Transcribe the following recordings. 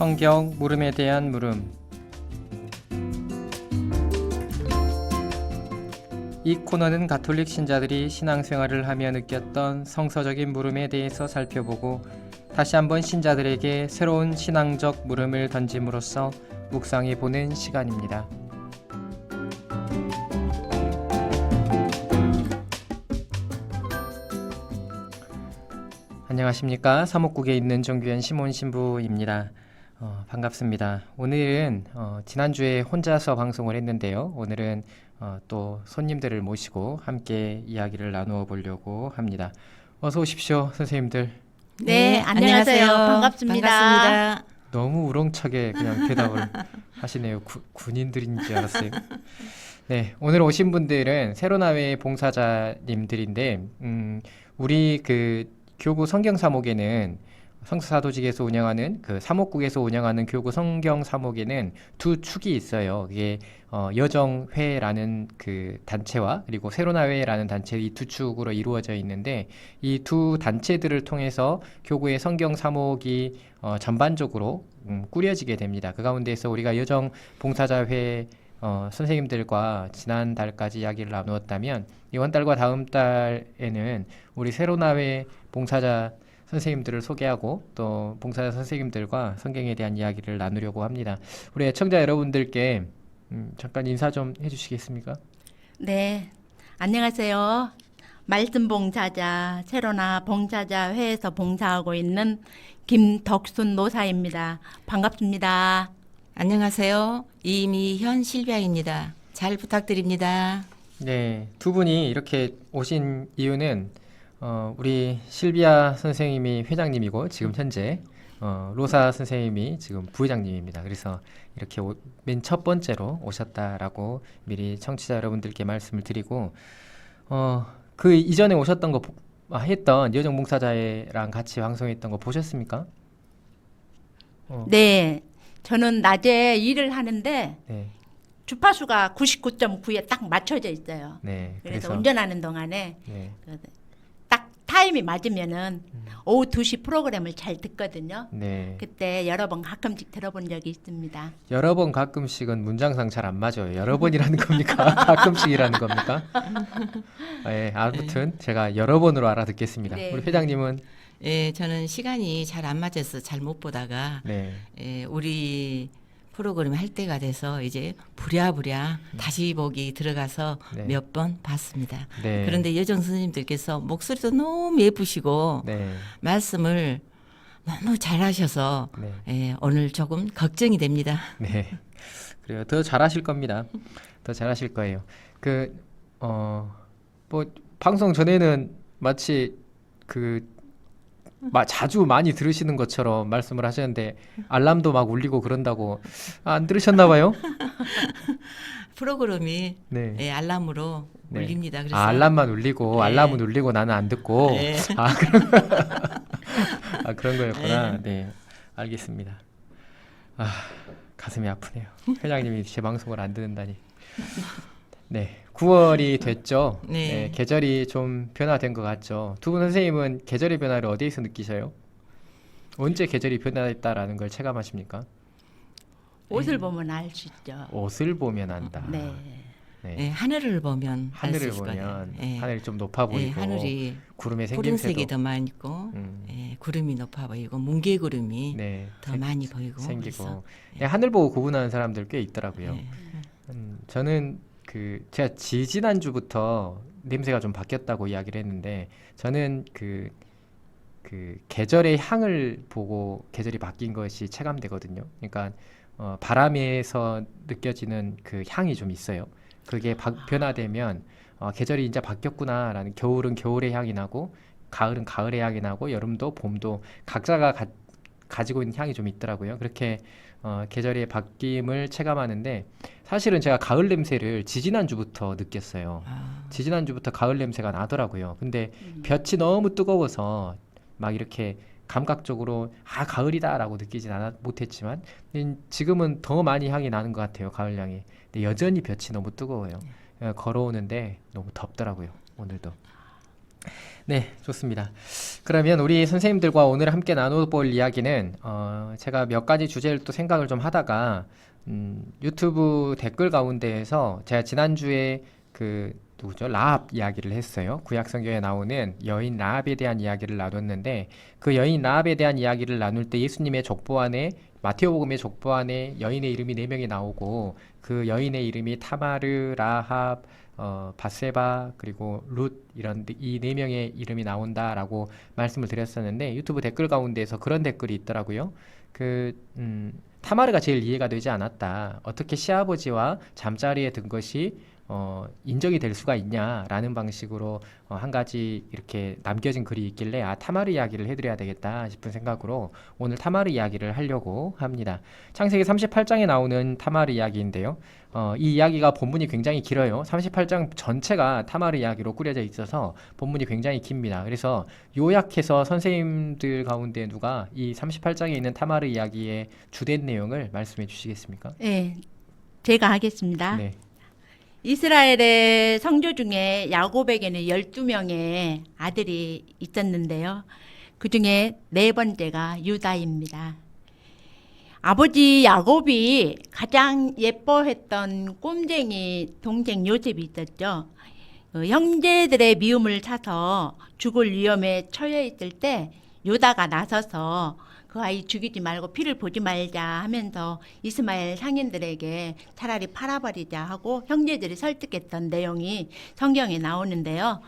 성경 물음에 대한 물음. 이 코너는 가톨릭 신자들이 신앙생활을 하며 느꼈던 성서적인 물음에 대해서 살펴보고 다시 한번 신자들에게 새로운 신앙적 물음을 던짐으로써 묵상해 보는 시간입니다. 안녕하십니까. 사목국에 있는 종교연 시몬 신부입니다. 반갑습니다. 오늘은 지난주에 혼자서 방송을 했는데요. 오늘은 또 손님들을 모시고 함께 이야기를 나누어 보려고 합니다. 어서 오십시오, 선생님들. 네, 안녕하세요. 반갑습니다. 너무 우렁차게 그냥 대답을 하시네요. 군인들인 줄 알았어요. 네, 오늘 오신 분들은 새로나회 봉사자님들인데 우리 교구 성경 사목에는 성서사도직에서 운영하는 사목국에서 운영하는 교구 성경 사목에는 두 축이 있어요. 이게 여정회라는 단체와 그리고 새로나회라는 단체, 이 두 축으로 이루어져 있는데 이 두 단체들을 통해서 교구의 성경 사목이 전반적으로 꾸려지게 됩니다. 그 가운데서 우리가 여정 봉사자회 선생님들과 지난달까지 이야기를 나누었다면 이번 달과 다음 달에는 우리 새로나회 봉사자 선생님들을 소개하고 또 봉사자 선생님들과 성경에 대한 이야기를 나누려고 합니다. 우리 애청자 여러분들께 잠깐 인사 좀 해주시겠습니까? 네, 안녕하세요. 말씀 봉사자 새로나 봉사자 회에서 봉사하고 있는 김덕순 노사입니다. 반갑습니다. 안녕하세요. 이미현 실비아입니다. 잘 부탁드립니다. 네, 두 분이 이렇게 오신 이유는 우리 실비아 선생님이 회장님이고 지금 현재 로사 선생님이 지금 부회장님입니다. 그래서 이렇게 맨 첫 번째로 오셨다라고 미리 청취자 여러분들께 말씀을 드리고 그 이전에 오셨던 거 했던 여정 봉사자회랑 같이 방송했던 거 보셨습니까? 네, 저는 낮에 일을 하는데 네. 주파수가 99.9에 딱 맞춰져 있어요. 네. 그래서 운전하는 동안에 네. 딱 타임이 맞으면은 오후 2시 프로그램을 잘 듣거든요. 네. 그때 여러 번 가끔씩 들어본 적이 있습니다. 여러 번 가끔씩은 문장상 잘 안 맞아요. 여러 번이라는 겁니까? 가끔씩이라는 겁니까? 네, 아무튼 제가 여러 번으로 알아듣겠습니다. 네. 우리 회장님은 예, 저는 시간이 잘 안 맞아서 잘 못 보다가 네. 우리 프로그램 할 때가 돼서 이제 부랴부랴 다시 보기 들어가서 네. 몇 번 봤습니다. 네. 그런데 여정 스님들께서 목소리도 너무 예쁘시고 네. 말씀을 너무 잘하셔서 네. 오늘 조금 걱정이 됩니다. 네. 그래요. 더 잘하실 겁니다. 더 잘하실 거예요. 뭐 방송 전에는 마치 자주 많이 들으시는 것처럼 말씀을 하셨는데 알람도 막 울리고 그런다고 안 들으셨나 봐요? 프로그램이 네. 알람으로 네. 울립니다. 그래서 알람만 울리고 네. 알람은 울리고 나는 안 듣고 네. 그런 거였구나. 네. 알겠습니다. 가슴이 아프네요. 회장님이 제 방송을 안 듣는다니. 네. 9월이 됐죠. 네. 네, 계절이 좀 변화된 것 같죠. 두 분 선생님은 계절의 변화를 어디에서 느끼셔요? 언제 계절이 변화했다라는 걸 체감하십니까? 옷을 보면 알 수 있죠. 옷을 보면 안다. 네. 네. 네, 하늘을 보면 알 수 하늘을 있을 거예요. 보면 네. 하늘이 좀 높아 보이고 하늘이 구름의 생김새도 푸른색이 더 많고 구름이 높아 보이고 뭉게구름이 네, 더 많이 보이고 생기고 그래서, 네, 하늘 보고 구분하는 사람들 꽤 있더라고요. 네. 저는 제가 지난주부터 냄새가 좀 바뀌었다고 이야기를 했는데 저는 계절의 향을 보고 계절이 바뀐 것이 체감되거든요. 그러니까 바람에서 느껴지는 그 향이 좀 있어요. 그게 변화되면 계절이 이제 바뀌었구나라는, 겨울은 겨울의 향이 나고 가을은 가을의 향이 나고 여름도 봄도 각자가 가지고 있는 향이 좀 있더라고요. 그렇게 계절의 바뀜을 체감하는데 사실은 제가 가을 냄새를 지지난주부터 느꼈어요. 지지난주부터 가을 냄새가 나더라고요. 근데 볕이 너무 뜨거워서 막 이렇게 감각적으로 가을이다라고 느끼진 못했지만 지금은 더 많이 향이 나는 것 같아요. 가을 향이. 근데 여전히 볕이 너무 뜨거워요. 걸어오는데 너무 덥더라고요. 오늘도. 네, 좋습니다. 그러면 우리 선생님들과 오늘 함께 나눠볼 이야기는 제가 몇 가지 주제를 또 생각을 좀 하다가 유튜브 댓글 가운데에서 제가 지난주에 그 누구죠? 라합 이야기를 했어요. 구약 성경에 나오는 여인 라합에 대한 이야기를 나눴는데 그 여인 라합에 대한 이야기를 나눌 때 예수님의 족보 안에 마테오복음의 족보 안에 여인의 이름이 4명이 나오고 그 여인의 이름이 타마르, 라합, 바세바 그리고 룻 이런 이 4명의 이름이 나온다라고 말씀을 드렸었는데 유튜브 댓글 가운데에서 그런 댓글이 있더라고요. 타마르가 제일 이해가 되지 않았다. 어떻게 시아버지와 잠자리에 든 것이 인정이 될 수가 있냐라는 방식으로 한 가지 이렇게 남겨진 글이 있길래 타마르 이야기를 해드려야 되겠다 싶은 생각으로 오늘 타마르 이야기를 하려고 합니다. 창세기 38장에 나오는 타마르 이야기인데요. 이 이야기가 본문이 굉장히 길어요. 38장 전체가 타마르 이야기로 꾸려져 있어서 본문이 굉장히 깁니다. 그래서 요약해서 선생님들 가운데 누가 이 38장에 있는 타마르 이야기의 주된 내용을 말씀해 주시겠습니까? 네, 제가 하겠습니다. 네. 이스라엘의 성조 중에 야곱에게는 12명의 아들이 있었는데요. 그 중에 4번째가 유다입니다. 아버지 야곱이 가장 예뻐했던 꼼쟁이 동생 요셉이 있었죠. 형제들의 미움을 사서 죽을 위험에 처해 있을 때 유다가 나서서 그 아이 죽이지 말고 피를 보지 말자 하면서 이스마엘 상인들에게 차라리 팔아버리자 하고 형제들이 설득했던 내용이 성경에 나오는데요.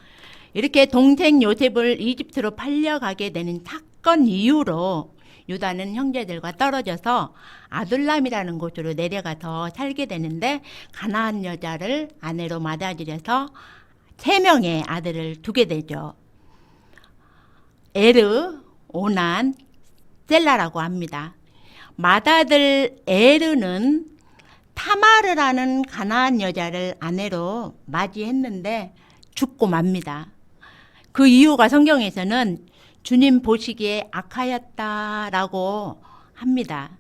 이렇게 동생 요셉을 이집트로 팔려가게 되는 사건 이후로 유다는 형제들과 떨어져서 아둘람이라는 곳으로 내려가서 살게 되는데 가나안 여자를 아내로 맞아들여서 3명의 아들을 두게 되죠. 에르, 오난, 셀라라고 합니다. 맏아들 에르는 타마르라는 가나안 여자를 아내로 맞이했는데 죽고 맙니다. 그 이유가 성경에서는 주님 보시기에 악하였다라고 합니다.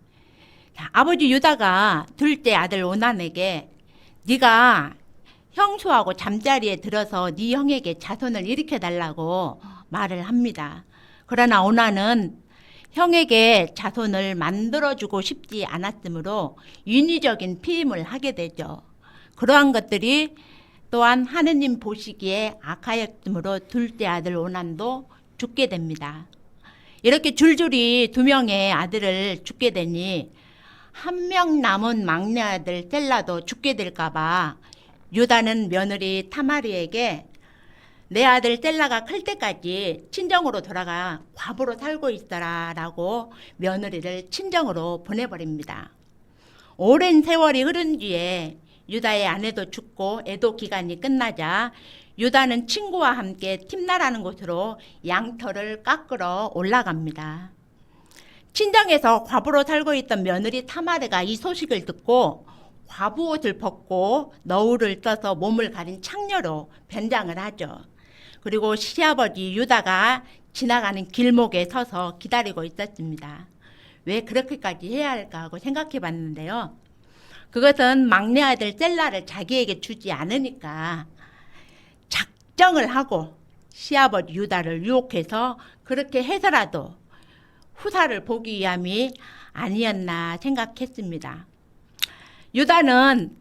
자, 아버지 유다가 둘째 아들 오난에게 네가 형수하고 잠자리에 들어서 네 형에게 자손을 일으켜달라고 말을 합니다. 그러나 오난은 형에게 자손을 만들어주고 싶지 않았으므로 인위적인 피임을 하게 되죠. 그러한 것들이 또한 하느님 보시기에 악하였으므로 둘째 아들 오난도 죽게 됩니다. 이렇게 줄줄이 2명의 아들을 죽게 되니 1명 남은 막내 아들 셀라도 죽게 될까봐 유다는 며느리 타마르에게 내 아들 셀라가 클 때까지 친정으로 돌아가 과부로 살고 있어라 라고 며느리를 친정으로 보내버립니다. 오랜 세월이 흐른 뒤에 유다의 아내도 죽고 애도 기간이 끝나자 유다는 친구와 함께 팀나라는 곳으로 양털을 깎으러 올라갑니다. 친정에서 과부로 살고 있던 며느리 타마르가 이 소식을 듣고 과부 옷을 벗고 너울을 써서 몸을 가린 창녀로 변장을 하죠. 그리고 시아버지 유다가 지나가는 길목에 서서 기다리고 있었습니다. 왜 그렇게까지 해야 할까 하고 생각해 봤는데요. 그것은 막내 아들 셀라를 자기에게 주지 않으니까 작정을 하고 시아버지 유다를 유혹해서 그렇게 해서라도 후사를 보기 위함이 아니었나 생각했습니다. 유다는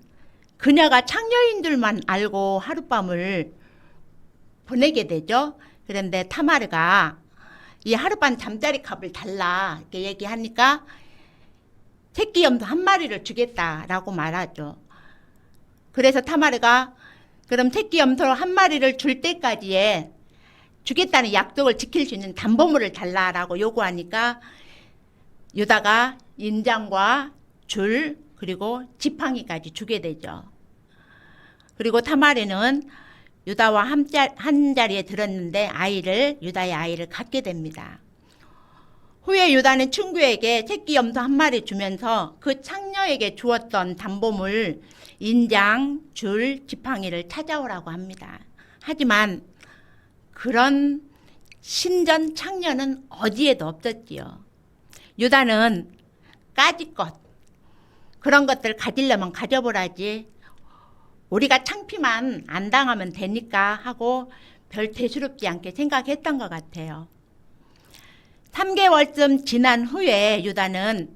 그녀가 창녀인들만 알고 하룻밤을 보내게 되죠. 그런데 타마르가 이 하룻밤 잠자리 값을 달라 이렇게 얘기하니까 새끼 염소 1마리를 주겠다라고 말하죠. 그래서 타마르가 그럼 새끼 염소 1마리를 줄 때까지에 주겠다는 약속을 지킬 수 있는 담보물을 달라라고 요구하니까 유다가 인장과 줄 그리고 지팡이까지 주게 되죠. 그리고 타마르는 유다와 한 자리에 들었는데 유다의 아이를 갖게 됩니다. 후에 유다는 친구에게 새끼 염소 1마리 주면서 그 창녀에게 주었던 담보물 인장, 줄, 지팡이를 찾아오라고 합니다. 하지만 그런 신전 창녀는 어디에도 없었지요. 유다는 까짓것 그런 것들 가지려면 가져보라지 우리가 창피만 안 당하면 되니까 하고 별 대수롭지 않게 생각했던 것 같아요. 3개월쯤 지난 후에 유다는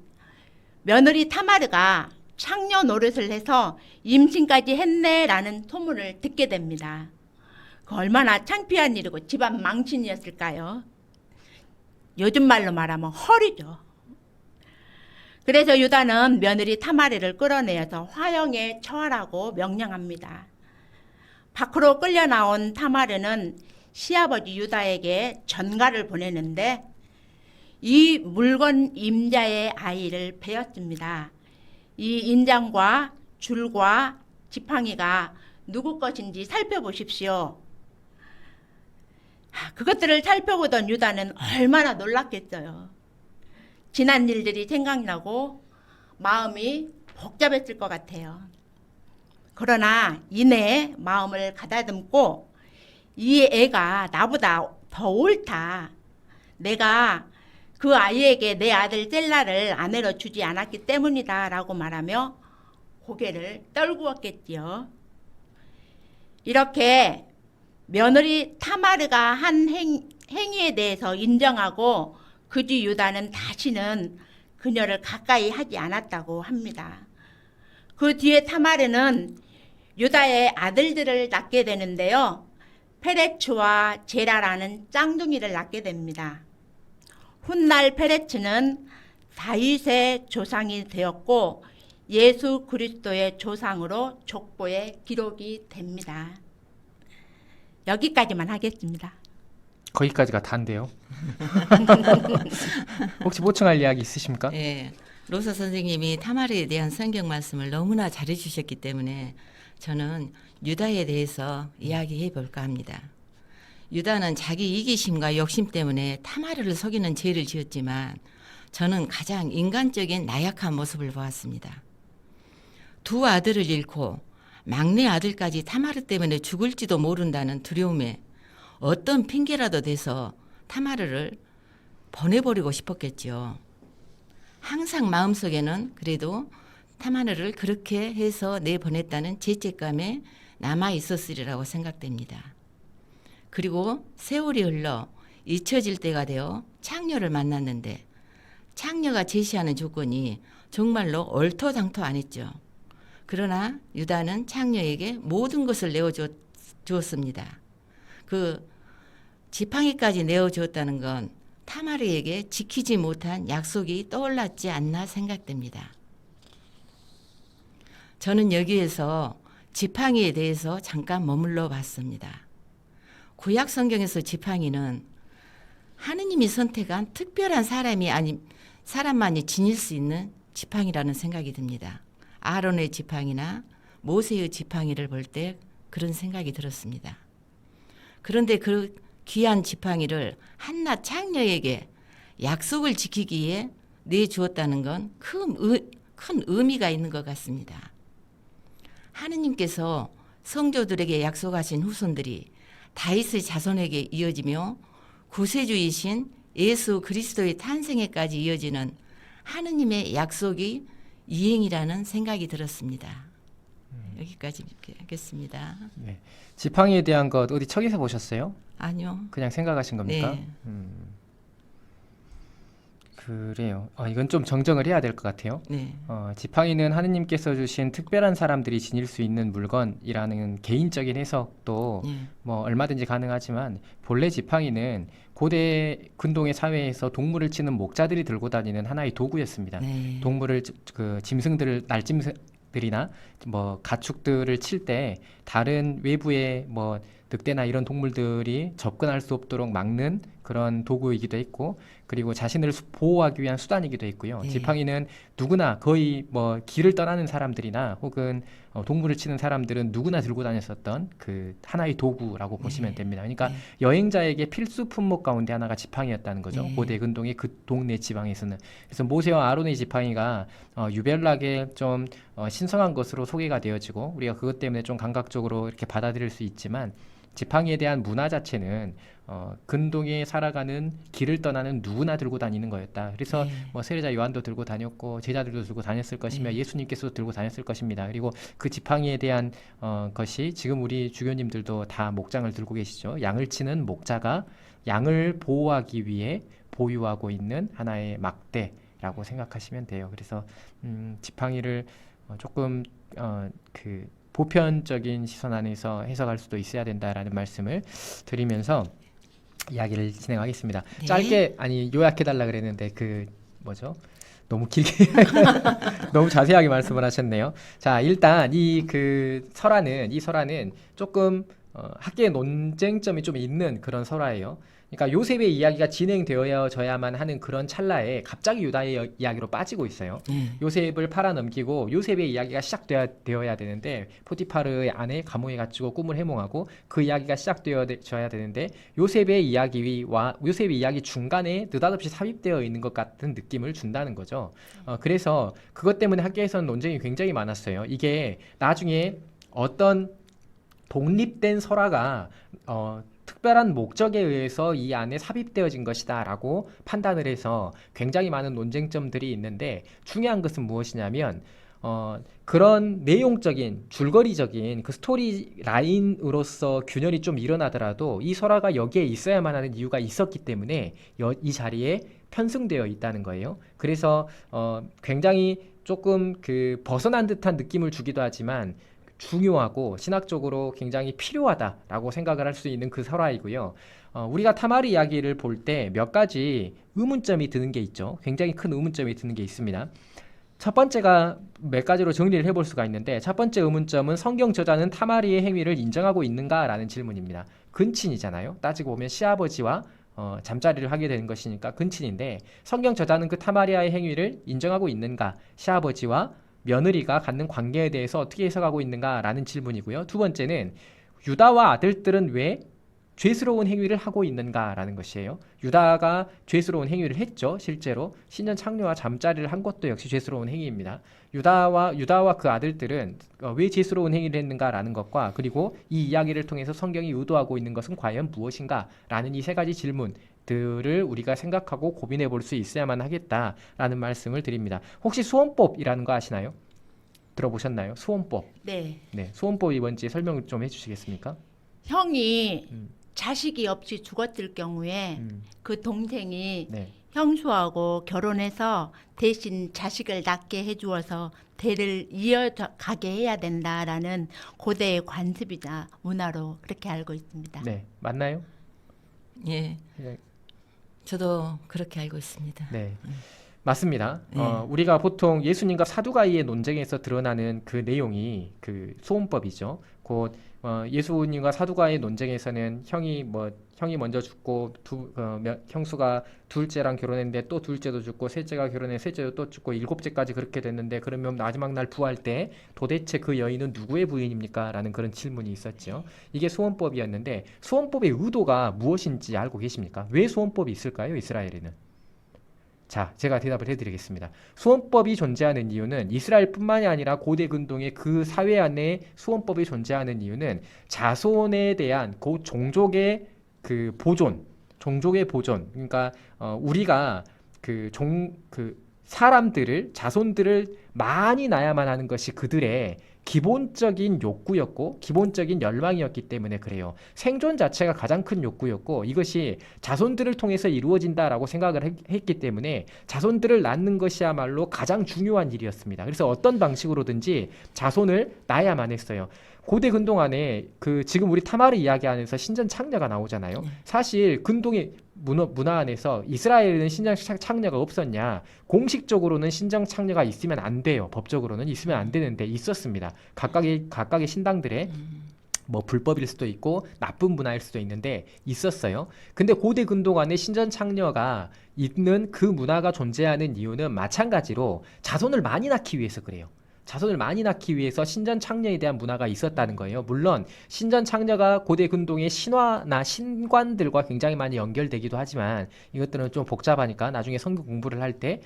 며느리 타마르가 창녀 노릇을 해서 임신까지 했네라는 소문을 듣게 됩니다. 그 얼마나 창피한 일이고 집안 망신이었을까요? 요즘 말로 말하면 헐이죠. 그래서 유다는 며느리 타마르를 끌어내어서 화형에 처하라고 명령합니다. 밖으로 끌려 나온 타마르는 시아버지 유다에게 전가를 보내는데 이 물건 임자의 아이를 베었습니다. 이 인장과 줄과 지팡이가 누구 것인지 살펴보십시오. 그것들을 살펴보던 유다는 얼마나 놀랐겠어요. 지난 일들이 생각나고 마음이 복잡했을 것 같아요. 그러나 이내 마음을 가다듬고 이 애가 나보다 더 옳다. 내가 그 아이에게 내 아들 셀라를 아내로 주지 않았기 때문이다 라고 말하며 고개를 떨구었겠지요. 이렇게 며느리 타마르가 한 행위에 대해서 인정하고 그 뒤 유다는 다시는 그녀를 가까이 하지 않았다고 합니다. 그 뒤에 타마르는 유다의 아들들을 낳게 되는데요. 페레츠와 제라라는 쌍둥이를 낳게 됩니다. 훗날 페레츠는 다윗의 조상이 되었고 예수 그리스도의 조상으로 족보에 기록이 됩니다. 여기까지만 하겠습니다. 거기까지가 다인데요. 혹시 보충할 이야기 있으십니까? 예, 로서 선생님이 타마르에 대한 성경 말씀을 너무나 잘해 주셨기 때문에 저는 유다에 대해서 이야기해 볼까 합니다. 유다는 자기 이기심과 욕심 때문에 타마르를 속이는 죄를 지었지만 저는 가장 인간적인 나약한 모습을 보았습니다. 두 아들을 잃고 막내 아들까지 타마르 때문에 죽을지도 모른다는 두려움에 어떤 핑계라도 대서 타마르를 보내버리고 싶었겠지요. 항상 마음속에는 그래도 타마르를 그렇게 해서 내보냈다는 죄책감에 남아 있었으리라고 생각됩니다. 그리고 세월이 흘러 잊혀질 때가 되어 창녀를 만났는데 창녀가 제시하는 조건이 정말로 얼토당토 안 했죠. 그러나 유다는 창녀에게 모든 것을 내어주었습니다. 그 지팡이까지 내어주었다는 건 타마르에게 지키지 못한 약속이 떠올랐지 않나 생각됩니다. 저는 여기에서 지팡이에 대해서 잠깐 머물러 봤습니다. 구약 성경에서 지팡이는 하느님이 선택한 특별한 사람만이 지닐 수 있는 지팡이라는 생각이 듭니다. 아론의 지팡이나 모세의 지팡이를 볼 때 그런 생각이 들었습니다. 그런데 그 귀한 지팡이를 한낱 창녀에게 약속을 지키기 위해 내주었다는 건 큰 의미가 있는 것 같습니다. 하느님께서 성도들에게 약속하신 후손들이 다윗의 자손에게 이어지며 구세주이신 예수 그리스도의 탄생에까지 이어지는 하느님의 약속이 이행이라는 생각이 들었습니다. 여기까지 하겠습니다. 네. 지팡이에 대한 것 어디 책에서 보셨어요? 아니요. 그냥 생각하신 겁니까? 네. 그래요. 이건 좀 정정을 해야 될 것 같아요. 네. 지팡이는 하느님께서 주신 특별한 사람들이 지닐 수 있는 물건이라는 개인적인 해석도 네. 뭐 얼마든지 가능하지만 본래 지팡이는 고대 근동의 사회에서 동물을 치는 목자들이 들고 다니는 하나의 도구였습니다. 네. 동물을 그 짐승들을 날짐승들이나 뭐 가축들을 칠 때 다른 외부의 뭐 늑대나 이런 동물들이 접근할 수 없도록 막는 그런 도구이기도 했고, 그리고 자신을 보호하기 위한 수단이기도 했고요. 네. 지팡이는 누구나 거의 뭐 길을 떠나는 사람들이나 혹은 동물을 치는 사람들은 누구나 들고 다녔었던 그 하나의 도구라고 보시면 됩니다. 그러니까 네. 여행자에게 필수 품목 가운데 하나가 지팡이였다는 거죠. 네. 고대 근동의 그 동네 지방에서는. 그래서 모세와 아론의 지팡이가 유별나게 좀 신성한 것으로 소개가 되어지고 우리가 그것 때문에 좀 감각적으로 이렇게 받아들일 수 있지만, 지팡이에 대한 문화 자체는 근동에 살아가는 길을 떠나는 누구나 들고 다니는 거였다. 그래서 네. 뭐 세례자 요한도 들고 다녔고 제자들도 들고 다녔을 것이며 네. 예수님께서도 들고 다녔을 것입니다. 그리고 그 지팡이에 대한 것이 지금 우리 주교님들도 다 목장을 들고 계시죠. 양을 치는 목자가 양을 보호하기 위해 보유하고 있는 하나의 막대라고 생각하시면 돼요. 그래서 지팡이를 조금 그 보편적인 시선 안에서 해석할 수도 있어야 된다라는 말씀을 드리면서 이야기를 진행하겠습니다. 네. 짧게 아니 요약해달라 그랬는데 그 뭐죠? 너무 길게 너무 자세하게 말씀을 하셨네요. 자, 일단 이 설화는 조금 학계의 논쟁점이 좀 있는 그런 설화예요. 그러니까 요셉의 이야기가 진행되어져야만 하는 그런 찰나에 갑자기 유다의 이야기로 빠지고 있어요. 요셉을 팔아넘기고 요셉의 이야기가 시작되어야 되는데 포티파르의 아내 감옥에 갇히고 꿈을 해몽하고 그 이야기가 시작되어져야 되는데 요셉의 이야기 중간에 느닷없이 삽입되어 있는 것 같은 느낌을 준다는 거죠. 그래서 그것 때문에 학계에서는 논쟁이 굉장히 많았어요. 이게 나중에 어떤 독립된 설화가 특별한 목적에 의해서 이 안에 삽입되어진 것이다 라고 판단을 해서 굉장히 많은 논쟁점들이 있는데 중요한 것은 무엇이냐면 그런 내용적인 줄거리적인 그 스토리 라인으로서 균열이 좀 일어나더라도 이 설화가 여기에 있어야만 하는 이유가 있었기 때문에 이 자리에 편승되어 있다는 거예요. 그래서 굉장히 조금 그 벗어난 듯한 느낌을 주기도 하지만 중요하고 신학적으로 굉장히 필요하다라고 생각을 할 수 있는 그 설화이고요. 우리가 타마르 이야기를 볼 때 몇 가지 의문점이 드는 게 있죠. 굉장히 큰 의문점이 드는 게 있습니다. 첫 번째가 몇 가지로 정리를 해볼 수가 있는데 첫 번째 의문점은 성경 저자는 타마르의 행위를 인정하고 있는가라는 질문입니다. 근친이잖아요. 따지고 보면 시아버지와 잠자리를 하게 되는 것이니까 근친인데 성경 저자는 그 타마리아의 행위를 인정하고 있는가? 시아버지와 며느리가 갖는 관계에 대해서 어떻게 해석하고 있는가라는 질문이고요. 두 번째는 유다와 아들들은 왜 죄스러운 행위를 하고 있는가라는 것이에요. 유다가 죄스러운 행위를 했죠. 실제로 신전 창녀와 잠자리를 한 것도 역시 죄스러운 행위입니다. 유다와 그 아들들은 왜 죄스러운 행위를 했는가라는 것과 그리고 이 이야기를 통해서 성경이 의도하고 있는 것은 과연 무엇인가라는 이 세 가지 질문들을 우리가 생각하고 고민해 볼 수 있어야만 하겠다라는 말씀을 드립니다. 혹시 수원법이라는 거 아시나요? 들어보셨나요? 수원법. 네. 네, 수원법이 뭔지 설명을 좀 해주시겠습니까? 형이 음. 자식이 없이 죽었을 경우에 그 동생이 네. 형수하고 결혼해서 대신 자식을 낳게 해주어서 대를 이어가게 해야 된다라는 고대의 관습이자 문화로 그렇게 알고 있습니다. 네, 맞나요? 예. 네. 저도 그렇게 알고 있습니다. 네. 맞습니다. 네. 우리가 보통 예수님과 사두가이의 논쟁에서 드러나는 그 내용이 그 소원법이죠. 곧 예수님과 사두가이의 논쟁에서는 형이 먼저 죽고 형수가 둘째랑 결혼했는데 또 둘째도 죽고 셋째가 결혼해 셋째도 또 죽고 일곱째까지 그렇게 됐는데 그러면 마지막 날 부활 때 도대체 그 여인은 누구의 부인입니까? 라는 그런 질문이 있었죠. 이게 소원법이었는데 소원법의 의도가 무엇인지 알고 계십니까? 왜 소원법이 있을까요? 이스라엘에는? 자, 제가 대답을 해드리겠습니다. 수원법이 존재하는 이유는 이스라엘뿐만이 아니라 고대 근동의 그 사회 안에 수원법이 존재하는 이유는 자손에 대한 그 종족의 그 보존, 그러니까 우리가 사람들을 자손들을 많이 낳아야만 하는 것이 그들의 기본적인 욕구였고 기본적인 열망이었기 때문에 그래요. 생존 자체가 가장 큰 욕구였고 이것이 자손들을 통해서 이루어진다라고 생각을 했기 때문에 자손들을 낳는 것이야말로 가장 중요한 일이었습니다. 그래서 어떤 방식으로든지 자손을 낳아야만 했어요. 고대 근동 안에 지금 우리 타마르 이야기 안에서 신전 창녀가 나오잖아요. 사실 근동의 문화 안에서 이스라엘에는 신전 창녀가 없었냐? 공식적으로는 신전 창녀가 있으면 안 돼요. 법적으로는 있으면 안 되는데 있었습니다. 각각의 신당들에 뭐 불법일 수도 있고 나쁜 문화일 수도 있는데 있었어요. 근데 고대 근동 안에 신전 창녀가 있는 그 문화가 존재하는 이유는 마찬가지로 자손을 많이 낳기 위해서 그래요. 자손을 많이 낳기 위해서 신전 창녀에 대한 문화가 있었다는 거예요. 물론 신전 창녀가 고대 근동의 신화나 신관들과 굉장히 많이 연결되기도 하지만 이것들은 좀 복잡하니까 나중에 성경 공부를 할 때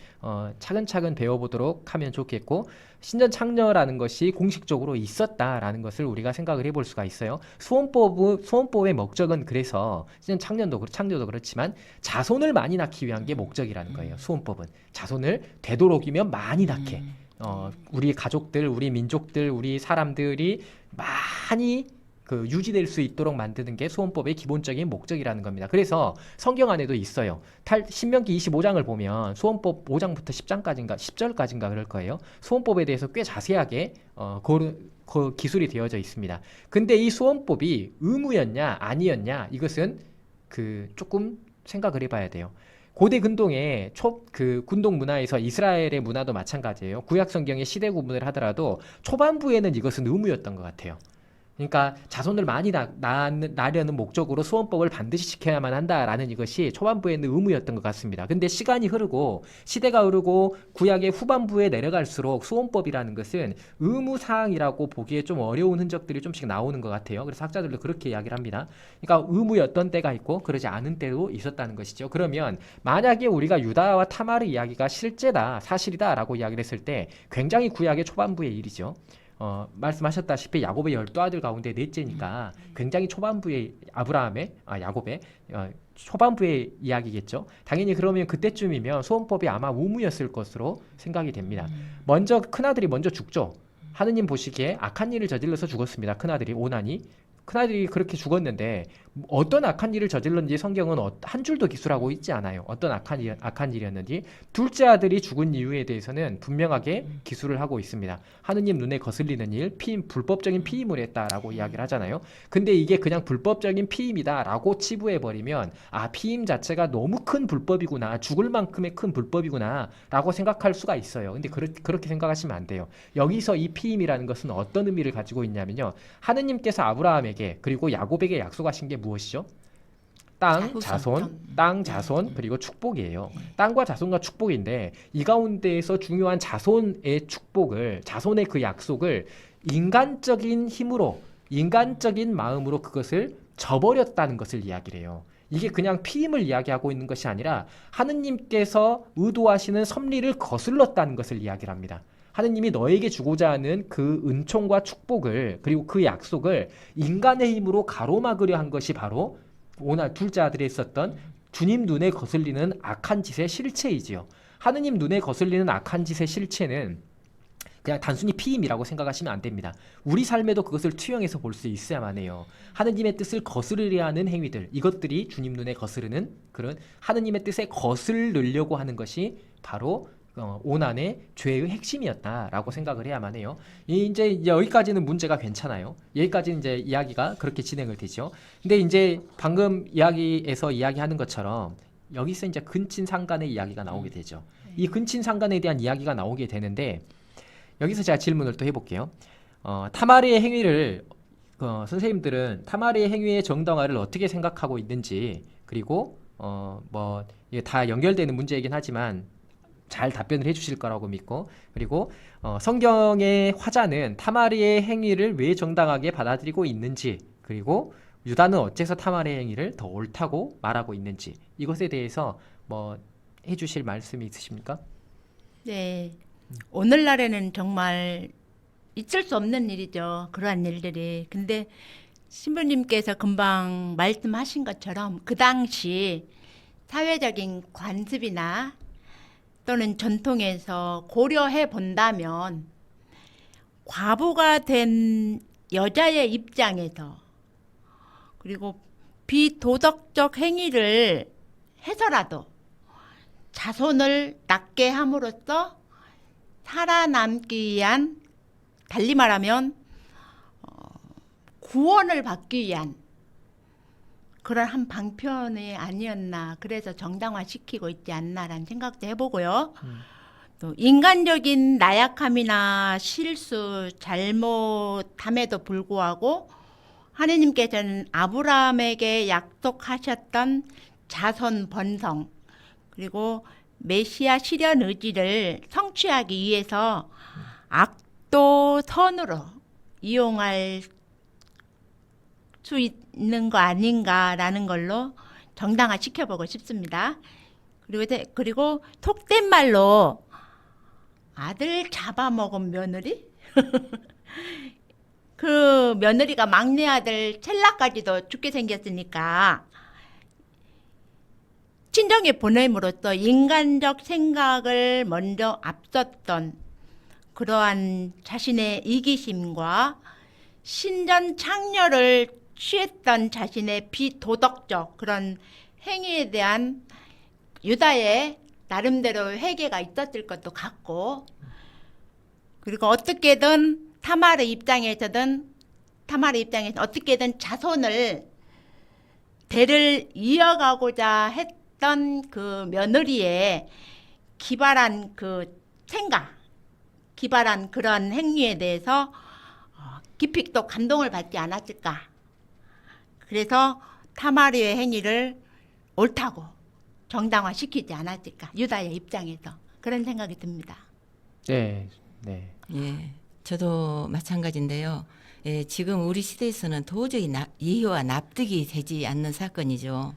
차근차근 배워보도록 하면 좋겠고, 신전 창녀라는 것이 공식적으로 있었다라는 것을 우리가 생각을 해볼 수가 있어요. 소원법의 목적은 그래서 신전 창녀도 그렇지만 자손을 많이 낳기 위한 게 목적이라는 거예요. 소원법은 자손을 되도록이면 많이 낳게, 우리 가족들, 우리 민족들, 우리 사람들이 많이 유지될 수 있도록 만드는 게 소원법의 기본적인 목적이라는 겁니다. 그래서 성경 안에도 있어요. 신명기 25장을 보면 소원법 5장부터 10장까지인가 10절까지인가 그럴 거예요. 소원법에 대해서 꽤 자세하게 기술이 되어져 있습니다. 근데 이 소원법이 의무였냐 아니었냐, 이것은 조금 생각을 해봐야 돼요. 고대 근동의 군동 문화에서 이스라엘의 문화도 마찬가지예요. 구약 성경의 시대 구분을 하더라도 초반부에는 이것은 의무였던 것 같아요. 그러니까 자손을 많이 낳으려는 목적으로 소원법을 반드시 지켜야만 한다라는 이것이 초반부에는 의무였던 것 같습니다. 근데 시간이 흐르고 시대가 흐르고 구약의 후반부에 내려갈수록 소원법이라는 것은 의무사항이라고 보기에 좀 어려운 흔적들이 좀씩 나오는 것 같아요. 그래서 학자들도 그렇게 이야기를 합니다. 그러니까 의무였던 때가 있고 그러지 않은 때도 있었다는 것이죠. 그러면 만약에 우리가 유다와 타마르 이야기가 실제다, 사실이다라고 이야기를 했을 때 굉장히 구약의 초반부의 일이죠. 말씀하셨다시피 야곱의 12아들 가운데 넷째니까 굉장히 초반부의 야곱의 초반부의 이야기겠죠. 당연히 그러면 그때쯤이면 소원법이 아마 의무였을 것으로 생각이 됩니다. 먼저 큰아들이 먼저 죽죠. 하느님 보시기에 악한 일을 저질러서 죽었습니다. 큰아들이 오난이. 큰아들이 그렇게 죽었는데 어떤 악한 일을 저질렀는지 성경은 한 줄도 기술하고 있지 않아요. 어떤 악한 일이었는지. 둘째 아들이 죽은 이유에 대해서는 분명하게 기술을 하고 있습니다. 하느님 눈에 거슬리는 일, 불법적인 피임을 했다라고 이야기를 하잖아요. 근데 이게 그냥 불법적인 피임이다라고 치부해버리면 피임 자체가 너무 큰 불법이구나, 죽을 만큼의 큰 불법이구나 라고 생각할 수가 있어요. 근데 그렇게 생각하시면 안 돼요. 여기서 이 피임이라는 것은 어떤 의미를 가지고 있냐면요, 하느님께서 아브라함에게 그리고 야곱에게 약속하신 게 무엇이죠? 땅, 자손, 그리고 축복이에요. 땅과 자손과 축복인데 이 가운데에서 중요한 자손의 축복을, 자손의 그 약속을 인간적인 힘으로, 인간적인 마음으로 그것을 저버렸다는 것을 이야기를 해요. 이게 그냥 피임을 이야기하고 있는 것이 아니라 하느님께서 의도하시는 섭리를 거슬렀다는 것을 이야기를 합니다. 하느님이 너에게 주고자 하는 그 은총과 축복을, 그리고 그 약속을 인간의 힘으로 가로막으려 한 것이 바로 둘째 아들에 있었던 주님 눈에 거슬리는 악한 짓의 실체이지요. 하느님 눈에 거슬리는 악한 짓의 실체는 그냥 단순히 피임이라고 생각하시면 안 됩니다. 우리 삶에도 그것을 투영해서 볼 수 있어야만 해요. 하느님의 뜻을 거스르려 하는 행위들, 이것들이 주님 눈에 거스르는 그런 하느님의 뜻에 거스르려고 하는 것이 바로 오난의 죄의 핵심이었다라고 생각을 해야만 해요. 이제 여기까지는 문제가 괜찮아요. 여기까지는 이제 이야기가 그렇게 진행을 되죠. 근데 이제 방금 이야기에서 이야기하는 것처럼 여기서 이제 근친상간의 이야기가 나오게 되죠. 이 근친상간에 대한 이야기가 나오게 되는데 여기서 제가 질문을 또 해볼게요. 타마르의 행위를 선생님들은 타마르의 행위의 정당화를 어떻게 생각하고 있는지, 그리고 이게 다 연결되는 문제이긴 하지만 잘 답변을 해주실 거라고 믿고, 그리고 성경의 화자는 타마르의 행위를 왜 정당하게 받아들이고 있는지, 그리고 유다는 어째서 타마르의 행위를 더 옳다고 말하고 있는지, 이것에 대해서 해주실 말씀이 있으십니까? 네, 오늘날에는 정말 있을 수 없는 일이죠. 그러한 일들이. 근데 신부님께서 금방 말씀하신 것처럼 그 당시 사회적인 관습이나 또는 전통에서 고려해 본다면 과부가 된 여자의 입장에서, 그리고 비도덕적 행위를 해서라도 자손을 낳게 함으로써 살아남기 위한, 달리 말하면 구원을 받기 위한 그런 한 방편이 아니었나, 그래서 정당화시키고 있지 않나라는 생각도 해보고요. 또 인간적인 나약함이나 실수, 잘못함에도 불구하고 하느님께서는 아브라함에게 약속하셨던 자손 번성, 그리고 메시아 실현 의지를 성취하기 위해서 또 선으로 이용할 수 있는 거 아닌가라는 걸로 정당화 시켜보고 싶습니다. 그리고 속된 말로 아들 잡아먹은 며느리? 그 며느리가 막내 아들 첼라까지도 죽게 생겼으니까 친정에 보냄으로써 인간적 생각을 먼저 앞섰던 그러한 자신의 이기심과 신전 창녀를 취했던 자신의 비도덕적 그런 행위에 대한 유다의 나름대로 회개가 있었을 것도 같고, 그리고 어떻게든 타마르 입장에서 어떻게든 자손을 대를 이어가고자 했던 그 며느리의 기발한 그 생각, 기발한 그런 행위에 대해서 깊이 또 감동을 받지 않았을까. 그래서 타마르의 행위를 옳다고 정당화시키지 않았을까. 유다의 입장에서 그런 생각이 듭니다. 네, 네. 예, 저도 마찬가지인데요. 예, 지금 우리 시대에서는 도저히 이해와 납득이 되지 않는 사건이죠.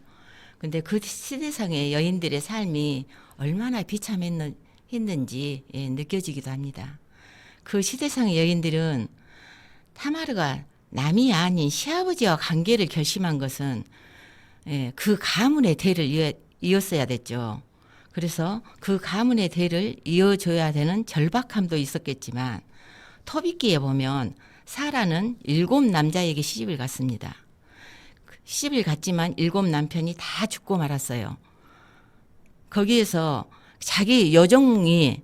근데 그 시대상의 여인들의 삶이 얼마나 비참했는지 느껴지기도 합니다. 그 시대상의 여인들은 타마르가 남이 아닌 시아버지와 관계를 결심한 것은 그 가문의 대를 이었어야 됐죠. 그래서 그 가문의 대를 이어줘야 되는 절박함도 있었겠지만 토비기에 보면 사라는 7 남자에게 시집을 갔습니다. 시집을 갔지만 7 남편이 다 죽고 말았어요. 거기에서 자기 여종이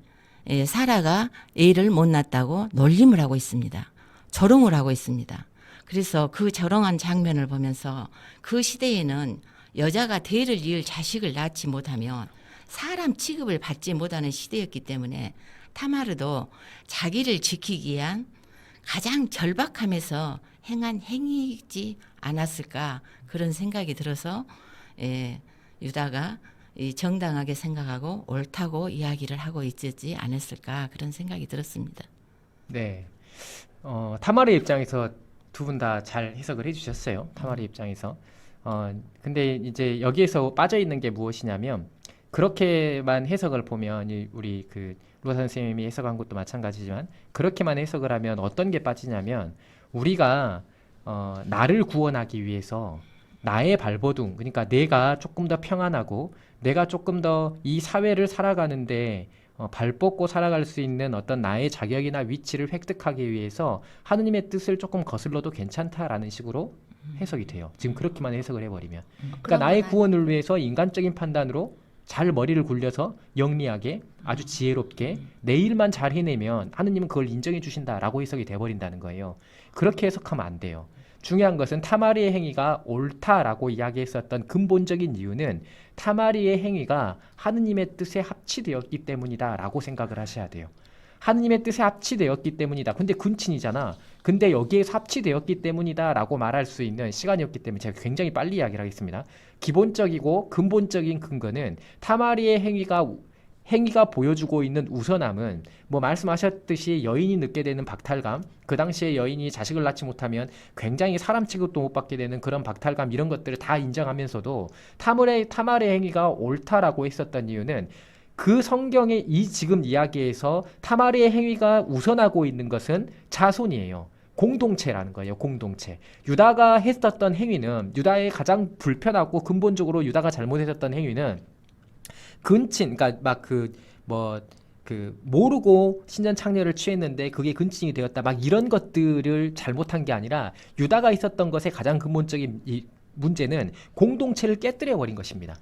사라가 애를 못 낳았다고 놀림을 하고 있습니다. 조롱을 하고 있습니다. 그래서 그 조롱한 장면을 보면서 그 시대에는 여자가 대를 이을 자식을 낳지 못하면 사람 취급을 받지 못하는 시대였기 때문에 타마르도 자기를 지키기 위한 가장 절박함에서 행한 행위이지 않았을까 그런 생각이 들어서 유다가 정당하게 생각하고 옳다고 이야기를 하고 있지 않았을까 그런 생각이 들었습니다. 네. 타마르 입장에서 두 분 다 잘 해석을 해주셨어요. 타마르 입장에서. 근데 이제 여기에서 빠져 있는 게 무엇이냐면 그렇게만 해석을 보면 우리 그 루아 선생님이 해석한 것도 마찬가지지만 그렇게만 해석을 하면 어떤 게 빠지냐면 우리가 나를 구원하기 위해서 나의 발버둥, 그러니까 내가 조금 더 평안하고 내가 조금 더 이 사회를 살아가는데 발 뻗고 살아갈 수 있는 어떤 나의 자격이나 위치를 획득하기 위해서 하느님의 뜻을 조금 거슬러도 괜찮다라는 식으로 해석이 돼요. 지금 그렇게만 해석을 해버리면. 그러니까 나의 구원을 위해서 인간적인 판단으로 잘 머리를 굴려서 영리하게 아주 지혜롭게 내 일만 잘 해내면 하느님은 그걸 인정해 주신다라고 해석이 돼버린다는 거예요. 그렇게 해석하면 안 돼요. 중요한 것은 타마리의 행위가 옳다라고 이야기했었던 근본적인 이유는 타마리의 행위가 하느님의 뜻에 합치되었기 때문이다라고 생각을 하셔야 돼요. 하느님의 뜻에 합치되었기 때문이다. 근데 군친이잖아. 근데 여기에서 합치되었기 때문이다라고 말할 수 있는 시간이 없기 때문에 제가 굉장히 빨리 이야기를 하겠습니다. 기본적이고 근본적인 근거는 타마리의 행위가 보여주고 있는 우선함은 뭐 말씀하셨듯이 여인이 느끼게 되는 박탈감, 그 당시에 여인이 자식을 낳지 못하면 굉장히 사람 취급도 못 받게 되는 그런 박탈감 이런 것들을 다 인정하면서도 타마리의 행위가 옳다라고 했었던 이유는 그 성경의 이 지금 이야기에서 타마리의 행위가 우선하고 있는 것은 자손이에요. 공동체라는 거예요. 공동체. 유다가 했었던 행위는 유다의 가장 불편하고 근본적으로 유다가 잘못했었던 행위는 근친, 그러니까 막 모르고 신전 창녀를 취했는데 그게 근친이 되었다. 막 이런 것들을 잘못한 게 아니라 유다가 있었던 것의 가장 근본적인 이 문제는 공동체를 깨뜨려 버린 것입니다.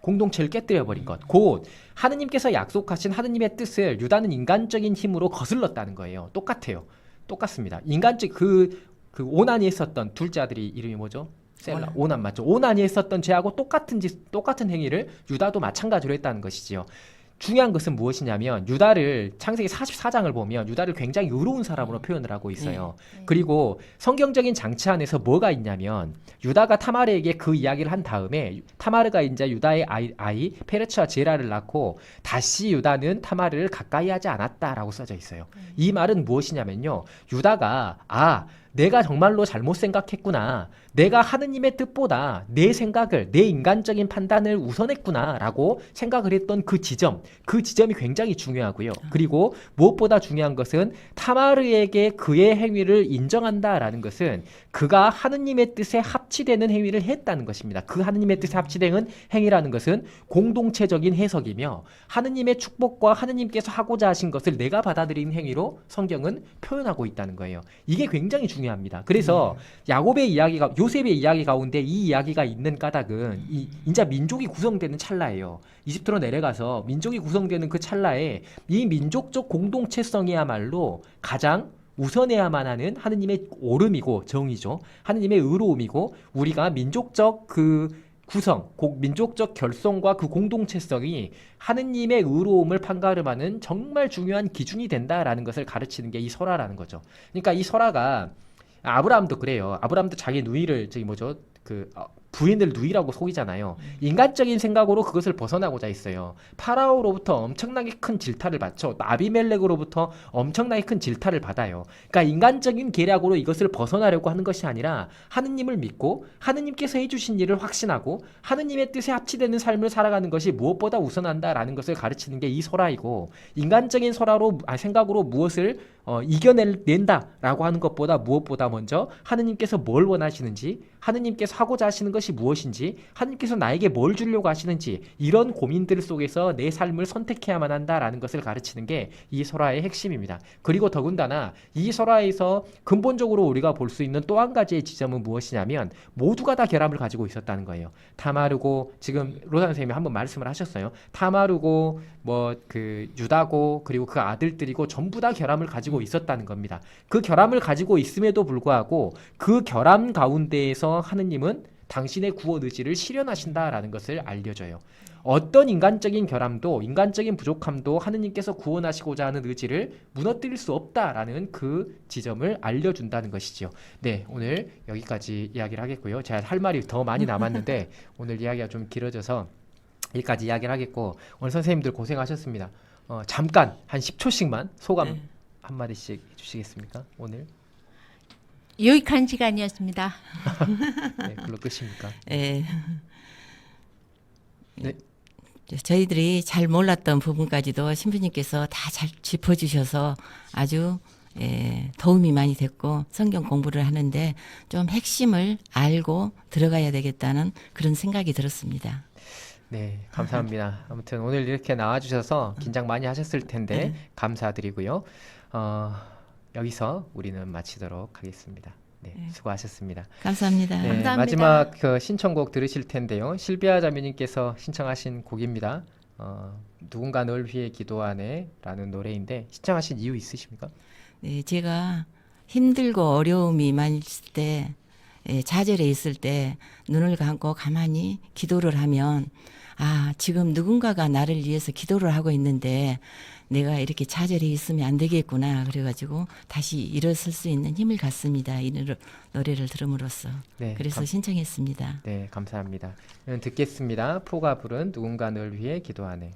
공동체를 깨뜨려 버린 것. 곧 하느님께서 약속하신 하느님의 뜻을 유다는 인간적인 힘으로 거슬렀다는 거예요. 똑같아요. 똑같습니다. 인간적 그 오난이 했었던 둘째 아들이 이름이 뭐죠? 셀라. 오난 맞죠? 오난이 했었던 죄하고 똑같은 행위를 유다도 마찬가지로 했다는 것이지요. 중요한 것은 무엇이냐면 유다를 창세기 44장을 보면 유다를 굉장히 의로운 사람으로 표현을 하고 있어요. 네. 그리고 성경적인 장치 안에서 뭐가 있냐면 유다가 타마르에게 그 이야기를 한 다음에 타마르가 이제 유다의 아이 페레츠와 제라를 낳고 다시 유다는 타마르를 가까이 하지 않았다라고 써져 있어요. 이 말은 무엇이냐면요. 유다가 내가 정말로 잘못 생각했구나. 내가 하느님의 뜻보다 내 생각을, 내 인간적인 판단을 우선했구나라고 생각을 했던 그 지점이 굉장히 중요하고요. 그리고 무엇보다 중요한 것은 타마르에게 그의 행위를 인정한다라는 것은 그가 하느님의 뜻에 합치되는 행위를 했다는 것입니다. 그 하느님의 뜻에 합치되는 행위라는 것은 공동체적인 해석이며 하느님의 축복과 하느님께서 하고자 하신 것을 내가 받아들이는 행위로 성경은 표현하고 있다는 거예요. 이게 굉장히 중요합니다. 그래서 요셉의 이야기 가운데 이 이야기가 있는 까닭은 이제 민족이 구성되는 찰나예요. 이집트로 내려가서 민족이 구성되는 그 찰나에 이 민족적 공동체성이야말로 가장 우선해야만 하는 하느님의 옳음이고 정의죠. 하느님의 의로움이고 우리가 민족적 그 구성, 민족적 결성과 그 공동체성이 하느님의 의로움을 판가름하는 정말 중요한 기준이 된다라는 것을 가르치는 게 이 설화라는 거죠. 그러니까 이 설화가 아브라함도 그래요. 아브라함도 자기 누이를 부인을 누이라고 속이잖아요. 인간적인 생각으로 그것을 벗어나고자 했어요. 파라오로부터 엄청나게 큰 질타를 받죠. 아비멜렉으로부터 엄청나게 큰 질타를 받아요. 그러니까 인간적인 계략으로 이것을 벗어나려고 하는 것이 아니라 하느님을 믿고 하느님께서 해주신 일을 확신하고 하느님의 뜻에 합치되는 삶을 살아가는 것이 무엇보다 우선한다라는 것을 가르치는 게 이 설화이고 인간적인 생각으로 무엇을 이겨낸다라고 하는 것보다 무엇보다 먼저 하느님께서 뭘 원하시는지 하느님께서 하고자 하시는 것이 무엇인지 하느님께서 나에게 뭘 주려고 하시는지 이런 고민들 속에서 내 삶을 선택해야만 한다라는 것을 가르치는 게 이 설화의 핵심입니다. 그리고 더군다나 이 설화에서 근본적으로 우리가 볼 수 있는 또 한 가지의 지점은 무엇이냐면 모두가 다 결함을 가지고 있었다는 거예요. 타마르고 지금 로사 선생님이 한번 말씀을 하셨어요. 타마르고 유다고 그리고 그 아들들이고 전부 다 결함을 가지고 있었다는 겁니다. 그 결함을 가지고 있음에도 불구하고 그 결함 가운데에서 하느님은 당신의 구원 의지를 실현하신다라는 것을 알려줘요. 어떤 인간적인 결함도 인간적인 부족함도 하느님께서 구원하시고자 하는 의지를 무너뜨릴 수 없다라는 그 지점을 알려준다는 것이죠. 네, 오늘 여기까지 이야기를 하겠고요. 제가 할 말이 더 많이 남았는데 오늘 이야기가 좀 길어져서 여기까지 이야기를 하겠고 오늘 선생님들 고생하셨습니다. 잠깐 한 10초씩만 소감 한마디씩 해주시겠습니까? 오늘 유익한 시간이었습니다. 네, 그걸로 끝입니까? 예. 네. 저희들이 잘 몰랐던 부분까지도 신부님께서 다 잘 짚어주셔서 아주 도움이 많이 됐고 성경 공부를 하는데 좀 핵심을 알고 들어가야 되겠다는 그런 생각이 들었습니다. 네, 감사합니다. 아무튼 오늘 이렇게 나와주셔서 긴장 많이 하셨을 텐데 감사드리고요. 여기서 우리는 마치도록 하겠습니다. 네, 수고하셨습니다. 감사합니다. 네, 감사합니다. 마지막 신청곡 들으실 텐데요. 실비아 자매님께서 신청하신 곡입니다. 누군가 널 위해 기도하네라는 노래인데 신청하신 이유 있으십니까? 네, 제가 힘들고 어려움이 많을 때 좌절해 있을 때 눈을 감고 가만히 기도를 하면 지금 누군가가 나를 위해서 기도를 하고 있는데 내가 이렇게 좌절해 있으면 안 되겠구나 그래가지고 다시 일어설 수 있는 힘을 갖습니다. 이 노래를 들음으로써. 네, 그래서 신청했습니다. 네, 감사합니다. 듣겠습니다. 포가 부른 누군가 널 위해 기도하네.